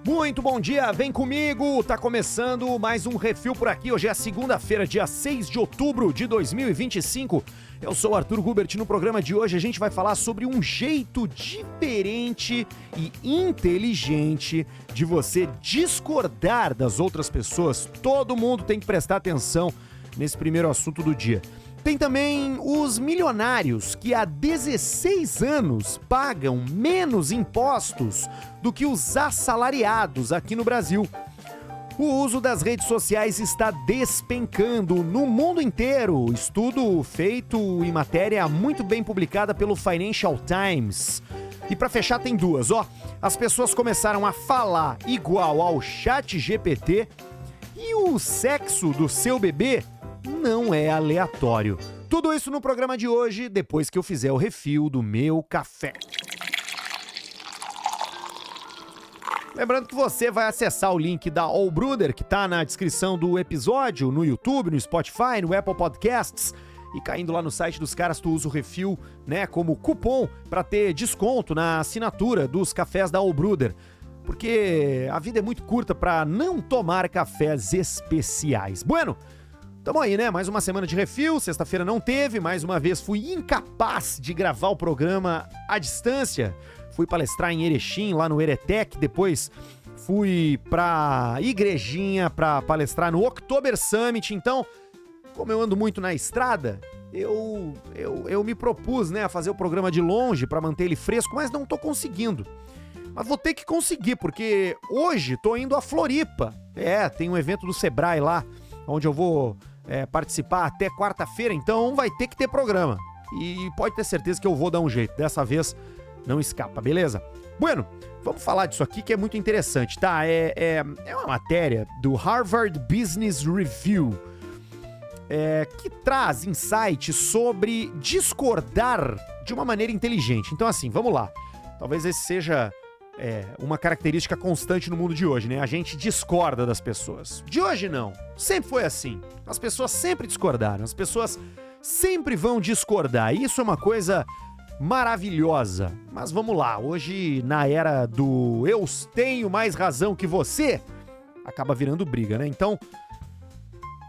Muito bom dia, vem comigo, tá começando mais um Refil por aqui, hoje é segunda-feira, dia 6 de outubro de 2025, eu sou o Arthur Gubert, no programa de hoje a gente vai falar sobre um jeito diferente e inteligente de você discordar das outras pessoas, todo mundo tem que prestar atenção nesse primeiro assunto do dia. Tem também os milionários que há 16 anos pagam menos impostos do que os assalariados aqui no Brasil. O uso das redes sociais está despencando no mundo inteiro. Estudo feito em matéria muito bem publicada pelo Financial Times. E para fechar tem duas, As pessoas começaram a falar igual ao ChatGPT e o sexo do seu bebê não é aleatório. Tudo isso no programa de hoje, depois que eu fizer o refil do meu café. Lembrando que você vai acessar o link da All Brother, que está na descrição do episódio, no YouTube, no Spotify, no Apple Podcasts. E caindo lá no site dos caras, tu usa o refil, como cupom para ter desconto na assinatura dos cafés da All Brother. Porque a vida é muito curta para não tomar cafés especiais. Bueno, tamo aí, Mais uma semana de refil, sexta-feira não teve, mais uma vez fui incapaz de gravar o programa à distância. Fui palestrar em Erechim, lá no Eretec, depois fui pra Igrejinha pra palestrar no Oktober Summit. Então, como eu ando muito na estrada, eu me propus, a fazer o programa de longe pra manter ele fresco, mas não tô conseguindo. Mas vou ter que conseguir, porque hoje tô indo a Floripa. Tem um evento do Sebrae lá, onde eu vou participar até quarta-feira, então vai ter que ter programa. E pode ter certeza que eu vou dar um jeito. Dessa vez não escapa, beleza? Bueno, vamos falar disso aqui que é muito interessante, tá? É uma matéria do Harvard Business Review que traz insights sobre discordar de uma maneira inteligente. Então assim, vamos lá. Talvez esse seja uma característica constante no mundo de hoje, A gente discorda das pessoas. De hoje não, sempre foi assim. As pessoas sempre discordaram, as pessoas sempre vão discordar. Isso é uma coisa maravilhosa. Mas vamos lá, hoje na era do eu tenho mais razão que você, acaba virando briga, Então,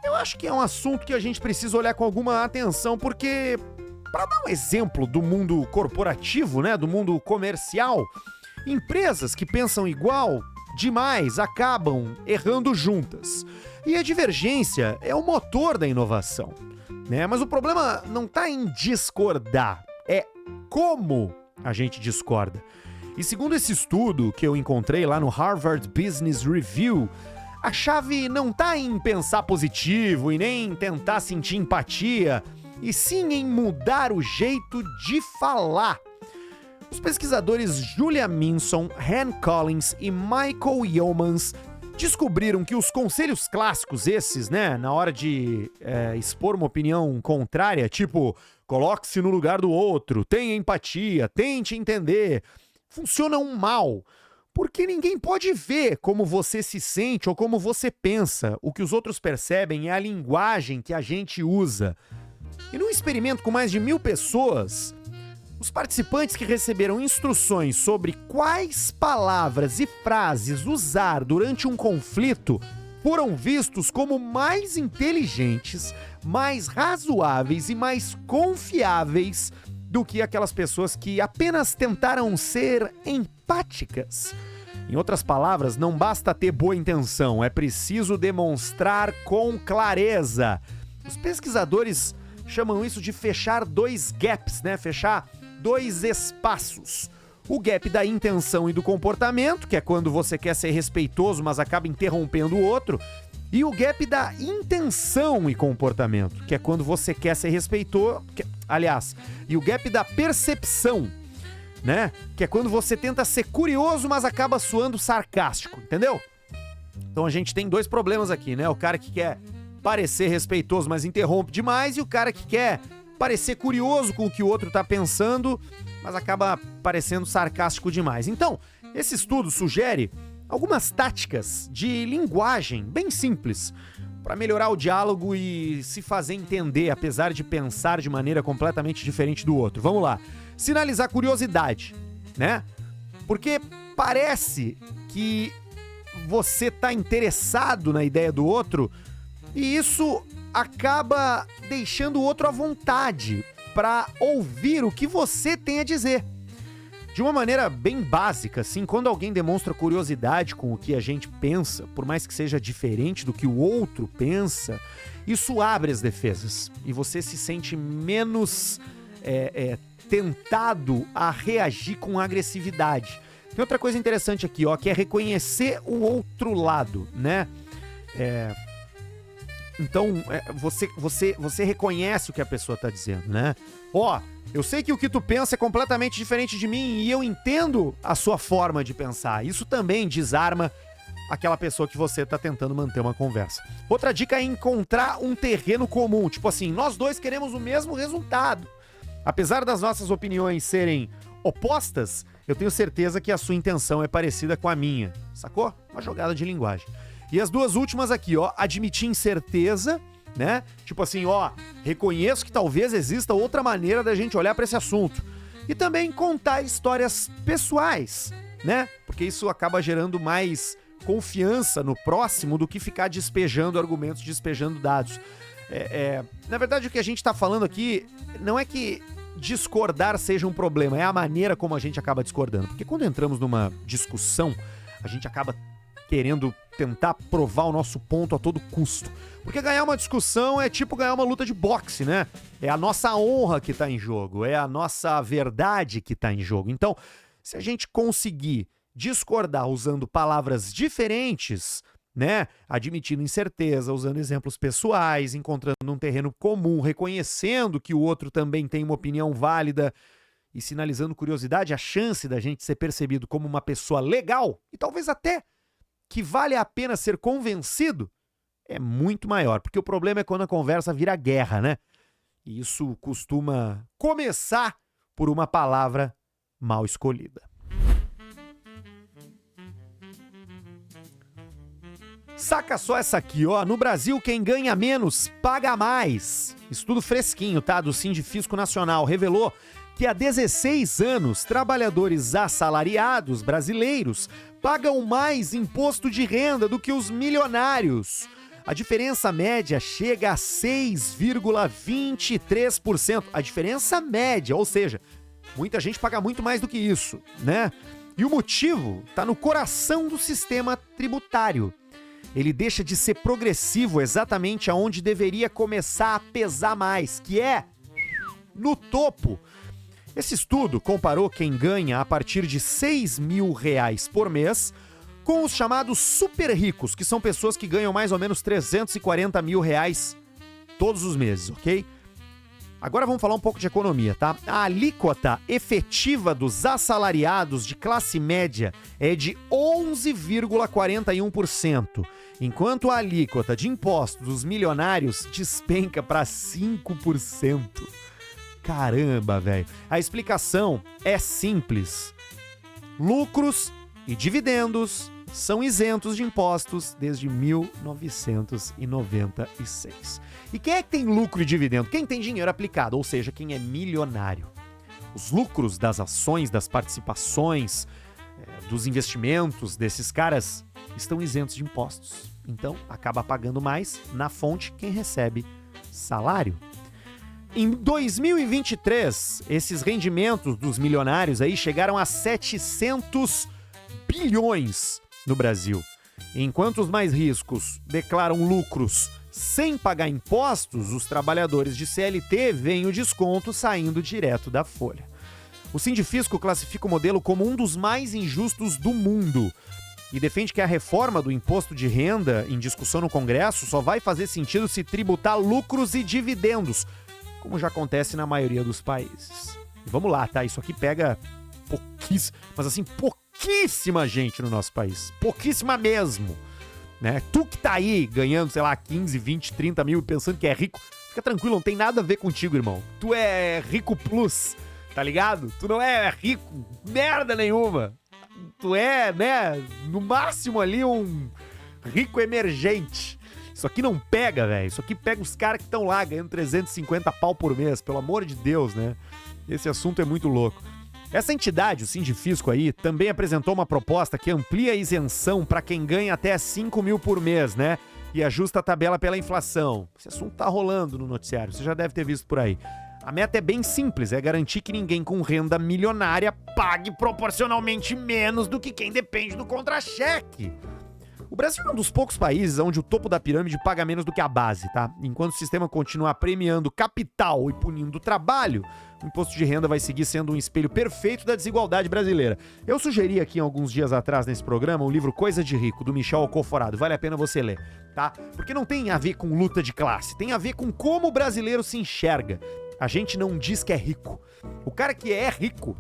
eu acho que é um assunto que a gente precisa olhar com alguma atenção, porque para dar um exemplo do mundo corporativo, do mundo comercial, empresas que pensam igual demais acabam errando juntas. E a divergência é o motor da inovação, Mas o problema não está em discordar, é como a gente discorda. E segundo esse estudo que eu encontrei lá no Harvard Business Review, a chave não está em pensar positivo e nem tentar sentir empatia, e sim em mudar o jeito de falar. Os pesquisadores Julia Minson, Han Collins e Michael Yeomans descobriram que os conselhos clássicos esses, na hora de expor uma opinião contrária, tipo, coloque-se no lugar do outro, tenha empatia, tente entender, funcionam mal, porque ninguém pode ver como você se sente ou como você pensa. O que os outros percebem é a linguagem que a gente usa. E num experimento com mais de 1.000 pessoas, os participantes que receberam instruções sobre quais palavras e frases usar durante um conflito foram vistos como mais inteligentes, mais razoáveis e mais confiáveis do que aquelas pessoas que apenas tentaram ser empáticas. Em outras palavras, não basta ter boa intenção, é preciso demonstrar com clareza. Os pesquisadores chamam isso de fechar 2 gaps, Fechar 2 espaços. O gap da intenção e do comportamento, que é quando você quer ser respeitoso, mas acaba interrompendo o outro. E o gap da intenção e comportamento, que é quando você quer ser respeitoso. E o gap da percepção, que é quando você tenta ser curioso, mas acaba soando sarcástico, entendeu? Então a gente tem 2 problemas aqui, O cara que quer parecer respeitoso, mas interrompe demais, e o cara que quer parecer curioso com o que o outro tá pensando, mas acaba parecendo sarcástico demais. Então, esse estudo sugere algumas táticas de linguagem bem simples para melhorar o diálogo e se fazer entender, apesar de pensar de maneira completamente diferente do outro. Vamos lá. Sinalizar curiosidade, né? Porque parece que você tá interessado na ideia do outro e isso acaba deixando o outro à vontade para ouvir o que você tem a dizer. De uma maneira bem básica, assim, quando alguém demonstra curiosidade com o que a gente pensa, por mais que seja diferente do que o outro pensa, isso abre as defesas e você se sente menos tentado a reagir com agressividade. Tem outra coisa interessante aqui, ó, que é reconhecer o outro lado, né? Então, você reconhece o que a pessoa tá dizendo, né? Ó, eu sei que o que tu pensa é completamente diferente de mim e eu entendo a sua forma de pensar. Isso também desarma aquela pessoa que você tá tentando manter uma conversa. Outra dica é encontrar um terreno comum. Tipo assim, nós dois queremos o mesmo resultado. Apesar das nossas opiniões serem opostas, eu tenho certeza que a sua intenção é parecida com a minha. Sacou? Uma jogada de linguagem. E as duas últimas aqui, ó, admitir incerteza, né? Tipo assim, ó, reconheço que talvez exista outra maneira da gente olhar pra esse assunto. E também contar histórias pessoais, né? Porque isso acaba gerando mais confiança no próximo do que ficar despejando argumentos, despejando dados. Na verdade, o que a gente tá falando aqui não é que discordar seja um problema, é a maneira como a gente acaba discordando. Porque quando entramos numa discussão, a gente acaba querendo tentar provar o nosso ponto a todo custo. Porque ganhar uma discussão é tipo ganhar uma luta de boxe, né? É a nossa honra que tá em jogo, é a nossa verdade que tá em jogo. Então, se a gente conseguir discordar usando palavras diferentes, né? Admitindo incerteza, usando exemplos pessoais, encontrando um terreno comum, reconhecendo que o outro também tem uma opinião válida e sinalizando curiosidade, a chance da gente ser percebido como uma pessoa legal e talvez até que vale a pena ser convencido é muito maior, porque o problema é quando a conversa vira guerra, né? E isso costuma começar por uma palavra mal escolhida. Saca só essa aqui, ó. No Brasil, quem ganha menos, paga mais. Estudo fresquinho, tá? Do Sindifisco Nacional revelou que há 16 anos, trabalhadores assalariados brasileiros pagam mais imposto de renda do que os milionários. A diferença média chega a 6,23%. A diferença média, ou seja, muita gente paga muito mais do que isso, né? E o motivo está no coração do sistema tributário. Ele deixa de ser progressivo exatamente aonde deveria começar a pesar mais, que é no topo. Esse estudo comparou quem ganha a partir de R$6 mil por mês com os chamados super ricos, que são pessoas que ganham mais ou menos R$340 mil todos os meses, ok? Agora vamos falar um pouco de economia, tá? A alíquota efetiva dos assalariados de classe média é de 11,41%, enquanto a alíquota de impostos dos milionários despenca para 5%. Caramba, velho. A explicação é simples. Lucros e dividendos são isentos de impostos desde 1996. E quem é que tem lucro e dividendo? Quem tem dinheiro aplicado, ou seja, quem é milionário. Os lucros das ações, das participações, dos investimentos desses caras estão isentos de impostos. Então, acaba pagando mais na fonte quem recebe salário. Em 2023, esses rendimentos dos milionários aí chegaram a 700 bilhões no Brasil. Enquanto os mais ricos declaram lucros sem pagar impostos, os trabalhadores de CLT veem o desconto saindo direto da folha. O Sindifisco classifica o modelo como um dos mais injustos do mundo e defende que a reforma do imposto de renda em discussão no Congresso só vai fazer sentido se tributar lucros e dividendos, como já acontece na maioria dos países. E vamos lá, tá? Isso aqui pega pouquíssima gente no nosso país. Pouquíssima mesmo, né? Tu que tá aí ganhando, sei lá, 15, 20, 30 mil e pensando que é rico, fica tranquilo, não tem nada a ver contigo, irmão. Tu é rico plus, tá ligado? Tu não é rico merda nenhuma. Tu é, né, no máximo ali um rico emergente. Isso aqui não pega, velho. Isso aqui pega os caras que estão lá ganhando 350 pau por mês, pelo amor de Deus, né? Esse assunto é muito louco. Essa entidade, o Sindifisco aí, também apresentou uma proposta que amplia a isenção para quem ganha até 5 mil por mês, né? E ajusta a tabela pela inflação. Esse assunto tá rolando no noticiário, você já deve ter visto por aí. A meta é bem simples, é garantir que ninguém com renda milionária pague proporcionalmente menos do que quem depende do contra-cheque. O Brasil é um dos poucos países onde o topo da pirâmide paga menos do que a base, tá? Enquanto o sistema continuar premiando capital e punindo o trabalho, o imposto de renda vai seguir sendo um espelho perfeito da desigualdade brasileira. Eu sugeri aqui alguns dias atrás nesse programa o livro Coisa de Rico, do Michel Alcoforado. Vale a pena você ler, tá? Porque não tem a ver com luta de classe, tem a ver com como o brasileiro se enxerga. A gente não diz que é rico. O cara que é rico,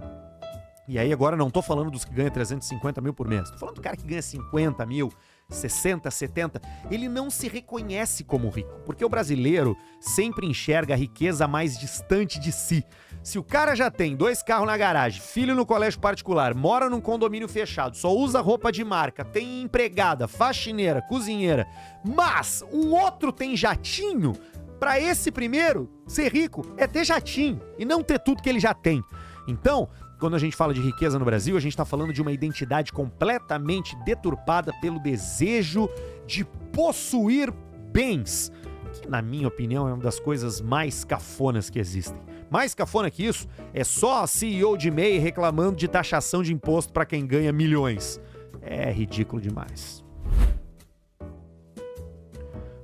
e aí agora não tô falando dos que ganham 350 mil por mês, tô falando do cara que ganha 50 mil, 60, 70, ele não se reconhece como rico, porque o brasileiro sempre enxerga a riqueza mais distante de si. Se o cara já tem 2 carros na garagem, filho no colégio particular, mora num condomínio fechado, só usa roupa de marca, tem empregada, faxineira, cozinheira, mas o outro tem jatinho, pra esse primeiro, ser rico é ter jatinho e não ter tudo que ele já tem. Então, quando a gente fala de riqueza no Brasil, a gente está falando de uma identidade completamente deturpada pelo desejo de possuir bens, que, na minha opinião, é uma das coisas mais cafonas que existem. Mais cafona que isso é só a CEO de MEI reclamando de taxação de imposto para quem ganha milhões. É ridículo demais.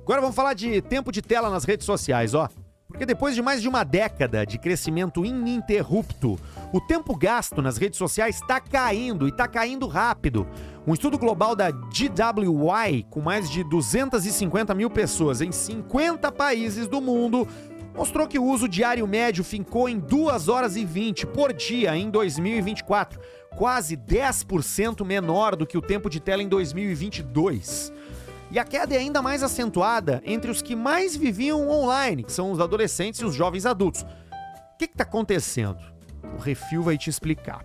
Agora vamos falar de tempo de tela nas redes sociais, ó. Porque depois de mais de uma década de crescimento ininterrupto, o tempo gasto nas redes sociais está caindo, e está caindo rápido. Um estudo global da GWY, com mais de 250 mil pessoas em 50 países do mundo, mostrou que o uso diário médio ficou em 2 horas e 20 por dia em 2024, quase 10% menor do que o tempo de tela em 2022. E a queda é ainda mais acentuada entre os que mais viviam online, que são os adolescentes e os jovens adultos. O que está acontecendo? O Refil vai te explicar.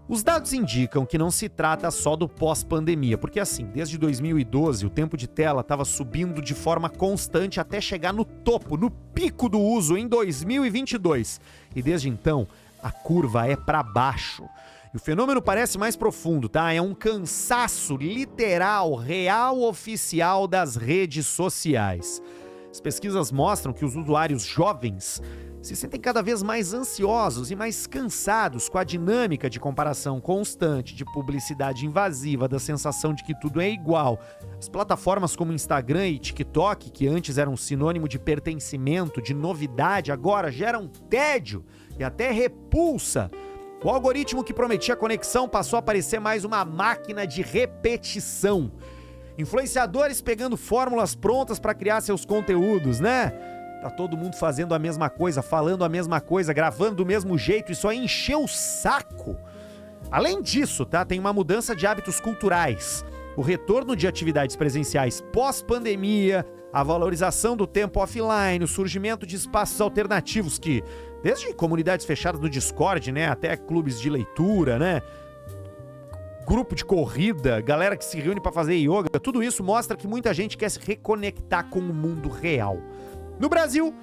Os dados indicam que não se trata só do pós-pandemia, porque assim, desde 2012 o tempo de tela estava subindo de forma constante até chegar no topo, no pico do uso em 2022. E desde então, a curva é para baixo. E o fenômeno parece mais profundo, tá? É um cansaço literal, real, oficial das redes sociais. As pesquisas mostram que os usuários jovens se sentem cada vez mais ansiosos e mais cansados com a dinâmica de comparação constante, de publicidade invasiva, da sensação de que tudo é igual. As plataformas como Instagram e TikTok, que antes eram sinônimo de pertencimento, de novidade, agora geram tédio e até repulsa. O algoritmo que prometia conexão passou a parecer mais uma máquina de repetição. Influenciadores pegando fórmulas prontas para criar seus conteúdos, né? Tá todo mundo fazendo a mesma coisa, falando a mesma coisa, gravando do mesmo jeito, isso aí encheu o saco. Além disso, tá? Tem uma mudança de hábitos culturais. O retorno de atividades presenciais pós-pandemia, a valorização do tempo offline, o surgimento de espaços alternativos que, desde comunidades fechadas no Discord, né, até clubes de leitura, né, grupo de corrida, galera que se reúne para fazer yoga, tudo isso mostra que muita gente quer se reconectar com o mundo real. No Brasil,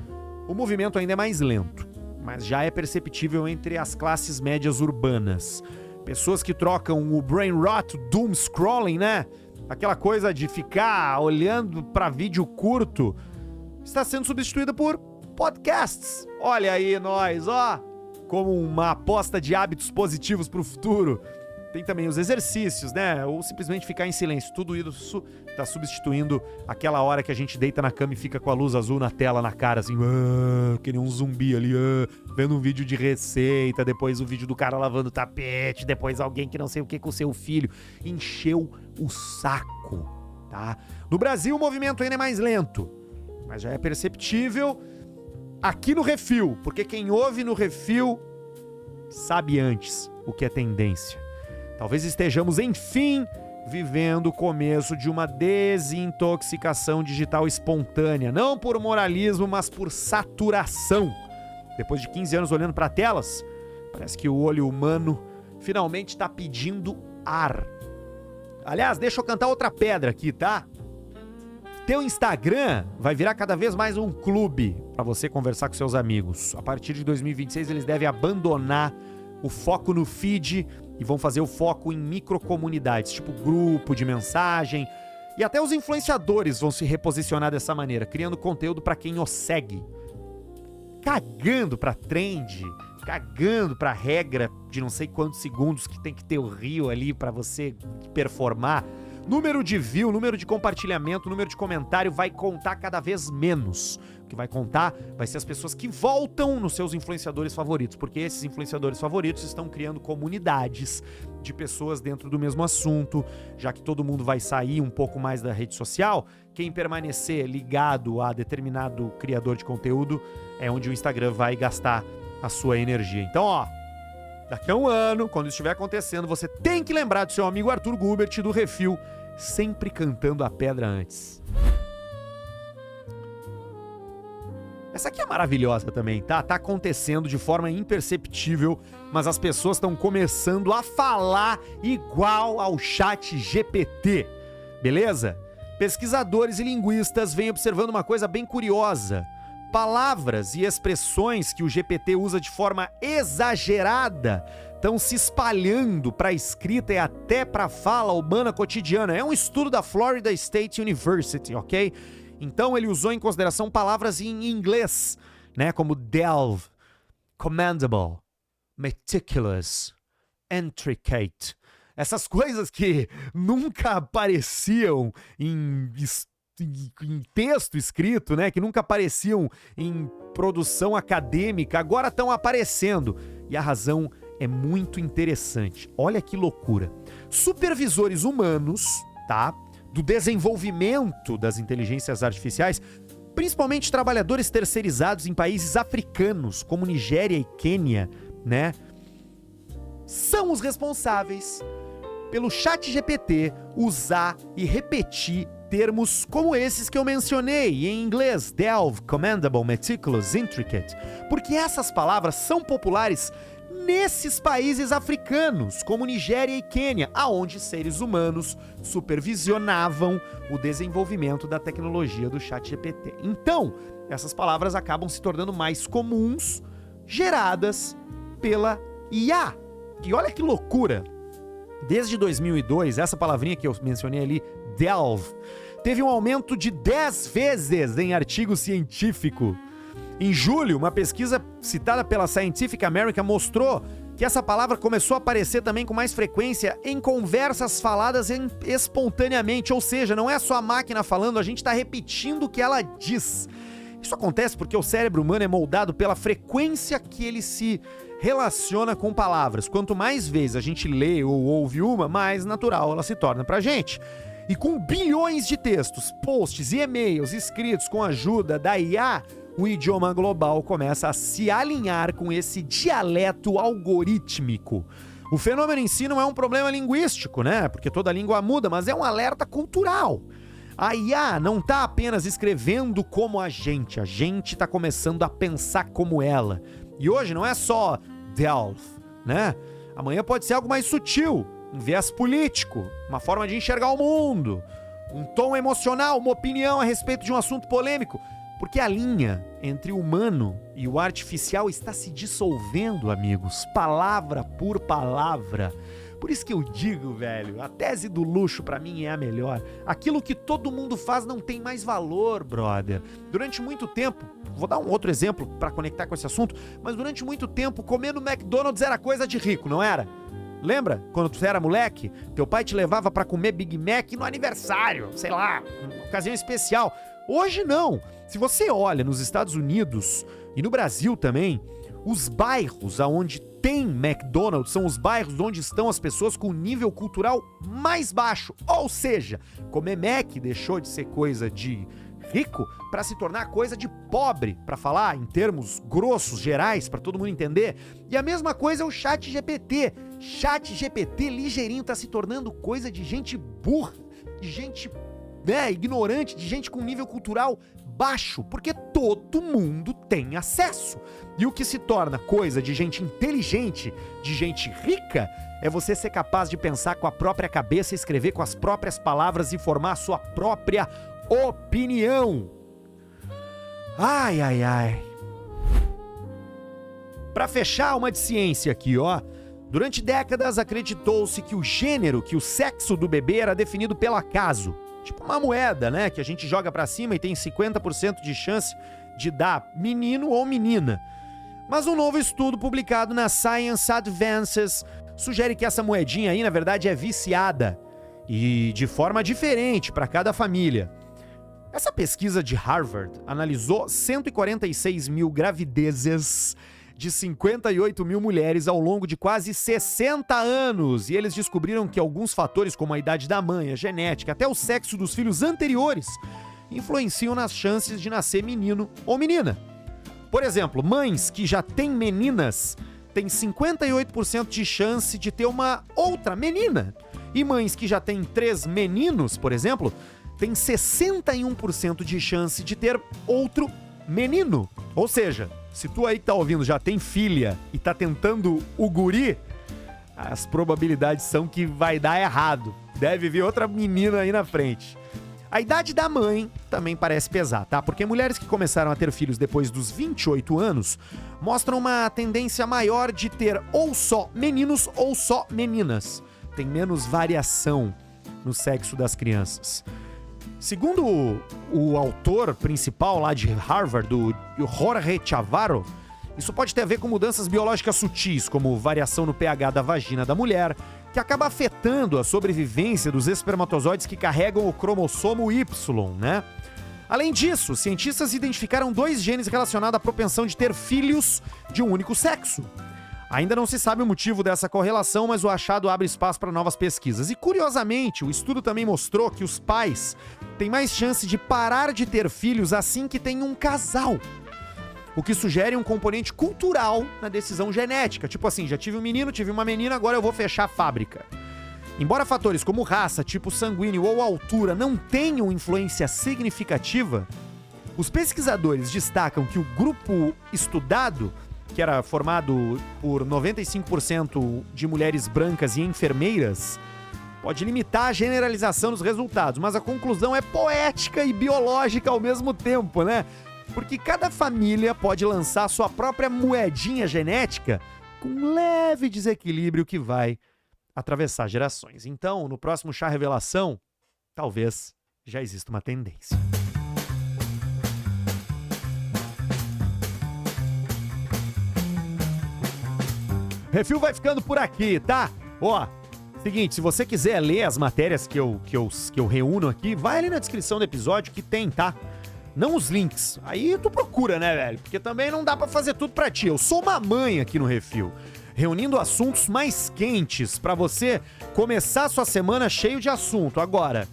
o movimento ainda é mais lento, mas já é perceptível entre as classes médias urbanas. Pessoas que trocam o brain rot, doom scrolling, né? Aquela coisa de ficar olhando para vídeo curto, está sendo substituída por podcasts. Olha aí nós, ó, como uma aposta de hábitos positivos para o futuro. Tem também os exercícios, né? Ou simplesmente ficar em silêncio. Tudo isso tá substituindo aquela hora que a gente deita na cama e fica com a luz azul na tela, na cara, assim, que nem um zumbi ali, vendo um vídeo de receita, depois o vídeo do cara lavando tapete, depois alguém que não sei o que com o seu filho. Encheu o saco, tá? No Brasil o movimento ainda é mais lento, mas já é perceptível aqui no Refil, porque quem ouve no Refil sabe antes o que é tendência. Talvez estejamos, enfim, vivendo o começo de uma desintoxicação digital espontânea. Não por moralismo, mas por saturação. Depois de 15 anos olhando para telas, parece que o olho humano finalmente está pedindo ar. Aliás, deixa eu cantar outra pedra aqui, tá? Teu Instagram vai virar cada vez mais um clube para você conversar com seus amigos. A partir de 2026, eles devem abandonar o foco no feed e vão fazer o foco em microcomunidades, tipo grupo de mensagem. E até os influenciadores vão se reposicionar dessa maneira, criando conteúdo para quem os segue. Cagando pra trend, cagando pra regra de não sei quantos segundos que tem que ter o reel ali pra você performar. Número de view, número de compartilhamento, número de comentário vai contar cada vez menos. O que vai contar vai ser as pessoas que voltam nos seus influenciadores favoritos, porque esses influenciadores favoritos estão criando comunidades de pessoas dentro do mesmo assunto, já que todo mundo vai sair um pouco mais da rede social. Quem permanecer ligado a determinado criador de conteúdo é onde o Instagram vai gastar a sua energia. Então, ó, daqui a um ano, quando isso estiver acontecendo, você tem que lembrar do seu amigo Arthur Gubert do Refil, sempre cantando a pedra antes. Essa aqui é maravilhosa também, tá? Tá acontecendo de forma imperceptível, mas as pessoas estão começando a falar igual ao ChatGPT, beleza? Pesquisadores e linguistas vêm observando uma coisa bem curiosa. Palavras e expressões que o GPT usa de forma exagerada estão se espalhando para a escrita e até para a fala humana cotidiana. É um estudo da Florida State University, ok? Então ele usou em consideração palavras em inglês, né? Como delve, commendable, meticulous, intricate. Essas coisas que nunca apareciam em texto escrito, né? Que nunca apareciam em produção acadêmica, agora estão aparecendo. E a razão é muito interessante. Olha que loucura. Supervisores humanos, tá? Do desenvolvimento das inteligências artificiais, principalmente trabalhadores terceirizados em países africanos, como Nigéria e Quênia, né? São os responsáveis pelo ChatGPT usar e repetir termos como esses que eu mencionei em inglês, delve, commendable, meticulous, intricate, porque essas palavras são populares nesses países africanos, como Nigéria e Quênia, aonde seres humanos supervisionavam o desenvolvimento da tecnologia do ChatGPT. Então, essas palavras acabam se tornando mais comuns, geradas pela IA. E olha que loucura! Desde 2002, essa palavrinha que eu mencionei ali, delve, teve um aumento de 10 vezes em artigo científico. Em julho, uma pesquisa citada pela Scientific American mostrou que essa palavra começou a aparecer também com mais frequência em conversas faladas espontaneamente, ou seja, não é só a máquina falando, a gente está repetindo o que ela diz. Isso acontece porque o cérebro humano é moldado pela frequência que ele se relaciona com palavras. Quanto mais vezes a gente lê ou ouve uma, mais natural ela se torna pra gente. E com bilhões de textos, posts e e-mails escritos com a ajuda da IA, o idioma global começa a se alinhar com esse dialeto algorítmico. O fenômeno em si não é um problema linguístico, né? Porque toda língua muda, mas é um alerta cultural. A IA não está apenas escrevendo como a gente está começando a pensar como ela. E hoje não é só delve, né? Amanhã pode ser algo mais sutil, um viés político, uma forma de enxergar o mundo, um tom emocional, uma opinião a respeito de um assunto polêmico. Porque a linha entre o humano e o artificial está se dissolvendo, amigos, palavra por palavra. Por isso que eu digo, velho, a tese do luxo pra mim é a melhor. Aquilo que todo mundo faz não tem mais valor, brother. Durante muito tempo, vou dar um outro exemplo pra conectar com esse assunto, mas durante muito tempo comer no McDonald's era coisa de rico, não era? Lembra? Quando tu era moleque, teu pai te levava pra comer Big Mac no aniversário, sei lá, uma ocasião especial. Hoje não. Se você olha nos Estados Unidos e no Brasil também, os bairros aonde tem McDonald's são os bairros onde estão as pessoas com nível cultural mais baixo. Ou seja, comer Mac deixou de ser coisa de rico para se tornar coisa de pobre, para falar em termos grossos, gerais, para todo mundo entender. E a mesma coisa é o ChatGPT. ChatGPT ligeirinho tá se tornando coisa de gente burra, de gente ignorante, de gente com nível cultural baixo, porque todo mundo tem acesso. E o que se torna coisa de gente inteligente, de gente rica, é você ser capaz de pensar com a própria cabeça, escrever com as próprias palavras e formar a sua própria opinião. Ai, ai, ai. Pra fechar, uma de ciência aqui, ó. Durante décadas acreditou-se que o gênero, que o sexo do bebê era definido pelo acaso. Tipo uma moeda, né? Que a gente joga pra cima e tem 50% de chance de dar menino ou menina. Mas um novo estudo publicado na Science Advances sugere que essa moedinha aí, na verdade, é viciada. E de forma diferente para cada família. Essa pesquisa de Harvard analisou 146 mil gravidezes de 58 mil mulheres ao longo de quase 60 anos. E eles descobriram que alguns fatores, como a idade da mãe, a genética, até o sexo dos filhos anteriores, influenciam nas chances de nascer menino ou menina. Por exemplo, mães que já têm meninas têm 58% de chance de ter uma outra menina. E mães que já têm 3 meninos, por exemplo, têm 61% de chance de ter outro menino. Ou seja, se tu aí que tá ouvindo já tem filha e tá tentando o guri, as probabilidades são que vai dar errado. Deve vir outra menina aí na frente. A idade da mãe também parece pesar, tá? Porque mulheres que começaram a ter filhos depois dos 28 anos mostram uma tendência maior de ter ou só meninos ou só meninas. Tem menos variação no sexo das crianças. Segundo o autor principal lá de Harvard, o Jorge Chavarro, isso pode ter a ver com mudanças biológicas sutis, como variação no pH da vagina da mulher, que acaba afetando a sobrevivência dos espermatozoides que carregam o cromossomo Y, né? Além disso, cientistas identificaram 2 genes relacionados à propensão de ter filhos de um único sexo. Ainda não se sabe o motivo dessa correlação, mas o achado abre espaço para novas pesquisas. E, curiosamente, o estudo também mostrou que os pais têm mais chance de parar de ter filhos assim que tem um casal. O que sugere um componente cultural na decisão genética. Tipo assim, já tive um menino, tive uma menina, agora eu vou fechar a fábrica. Embora fatores como raça, tipo sanguíneo ou altura não tenham influência significativa, os pesquisadores destacam que o grupo estudado, que era formado por 95% de mulheres brancas e enfermeiras, pode limitar a generalização dos resultados, mas a conclusão é poética e biológica ao mesmo tempo, né? Porque cada família pode lançar sua própria moedinha genética com um leve desequilíbrio que vai atravessar gerações. Então, no próximo Chá Revelação, talvez já exista uma tendência. Refil vai ficando por aqui, tá? Ó, seguinte, se você quiser ler as matérias que eu reúno aqui, vai ali na descrição do episódio que tem, tá? Não os links. Aí tu procura, né, velho? Porque também não dá pra fazer tudo pra ti. Eu sou uma mãe aqui no Refil, reunindo assuntos mais quentes pra você começar a sua semana cheio de assunto. Agora,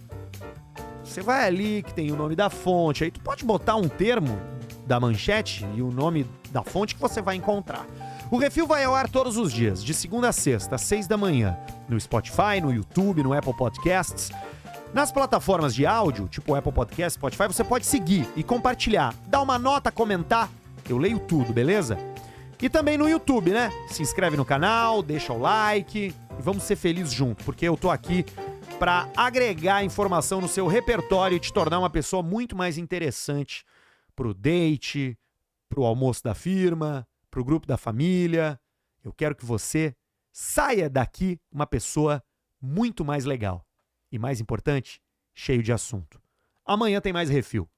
você vai ali que tem o nome da fonte, aí tu pode botar um termo da manchete e o nome da fonte que você vai encontrar. O Refil vai ao ar todos os dias, de segunda a sexta, às 6 da manhã, no Spotify, no YouTube, no Apple Podcasts. Nas plataformas de áudio, tipo Apple Podcast, Spotify, você pode seguir e compartilhar. Dá uma nota, comentar, eu leio tudo, beleza? E também no YouTube, né? Se inscreve no canal, deixa o like e vamos ser felizes juntos, porque eu tô aqui pra agregar informação no seu repertório e te tornar uma pessoa muito mais interessante pro date, pro almoço da firma, pro grupo da família. Eu quero que você saia daqui uma pessoa muito mais legal. E mais importante, cheio de assunto. Amanhã tem mais Refil.